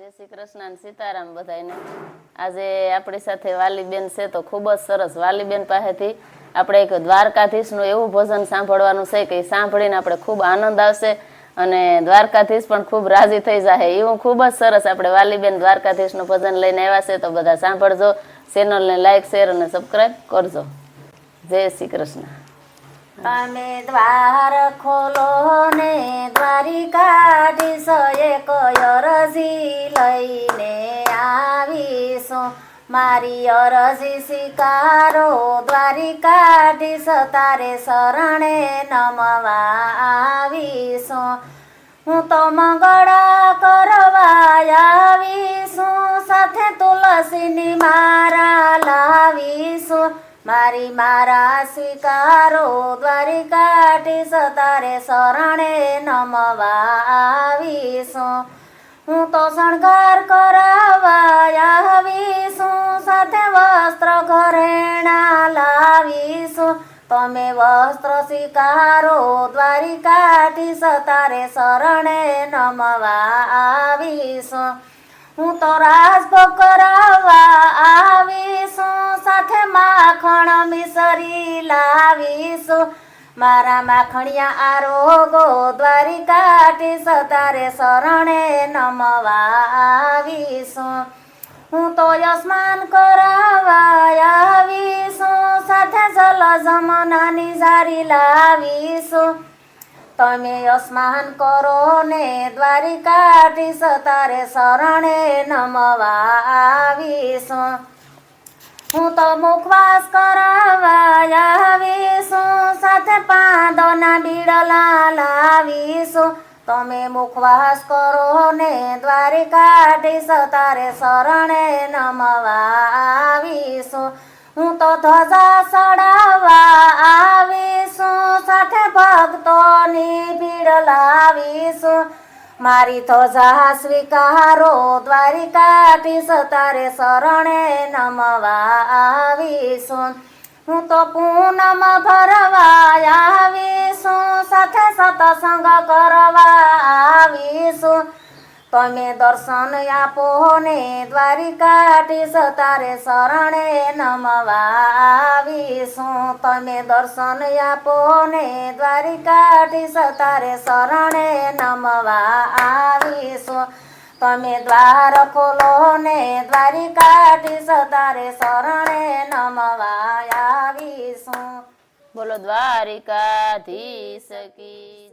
જય શ્રી કૃષ્ણ અને સીતારામ બધાને। આજે આપણી સાથે વાલીબેન છે તો ખૂબ જ સરસ વાલીબેન પાસેથી આપણે એક દ્વારકાધીશનું એવું ભજન સાંભળવાનું છે કે સાંભળીને આપણે ખૂબ આનંદ આવશે અને દ્વારકાધીશ પણ ખૂબ રાજી થઈ જાય એવું ખૂબ જ સરસ આપણે વાલીબેન દ્વારકાધીશનું ભજન લઈને આવ્યા છે તો બધા સાંભળજો। ચેનલને લાઈક શેર અને સબસ્ક્રાઈબ કરજો। જય શ્રી કૃષ્ણ। તમે દ્વાર ખોલો ને દ્વારિકાધીશ એક અરજી લઈને આવીશું। મારી અરજી સ્વીકારો દ્વારિકાધીશ તારે શરણે નમવા આવીશું। હું તો મંગળ કરવા આવીશું સાથે તુલસીની મારા લાવીશું। મારી મારા સ્વીકારો દ્વારિકાધીશ તારે શરણે નમવા આવીશું। હું તો શણગાર કરાવવા આવીશું સાથે વસ્ત્ર ઘરેણા લાવીશું। તમે વસ્ત્ર સ્વીકારો દ્વારિકાધીશ તારે શરણે નમવા આવીશું। હું તો રાજભોગ કરાવવા આવીશું સાથે માખણ મિસરી લાવીશું। મારા માખણિયા આરોગો દ્વારિકાધીશ તારે શરણે નમવા આવીશું। હું તો સ્નાન કરાવવા આવીશું સાથે જલ જમનાની જારી લાવીશું। તમે સ્નાન કરો ને દ્વારિકાધીશ તારે શરણે નમવા આવીશું। હું તો મુખવાસ કરાવવા આવીશું સાથે પાંદોના બીડલા લાવીશું। તમે મુખવાસ કરો ને દ્વારિકાધીશ તારે શરણે નમવા આવીશું। હું તો ધજા ચડાવવા આવીશું સાથે ભક્તોની ભીડ લાવીશું। મારી ધજા સ્વીકારો દ્વારિકાધીશ તારે શરણે નમવા આવીશું। હું તો પૂનમ ભરવા આવીશું સાથે સત્સંગ કરવા આવીશું। તમે દર્શન આપો ને દ્વારિકાધીશ તારે શરણે નમવા આવીશું। તમે દર્શન આપો ને દ્વારિકાધીશ તારે શરણે નમવા આવીશું। તમે દ્વાર ખોલો ને દ્વારિકાધીશ તારે શરણે નમવા આવીશું। બોલો દ્વારિકાધીશ કી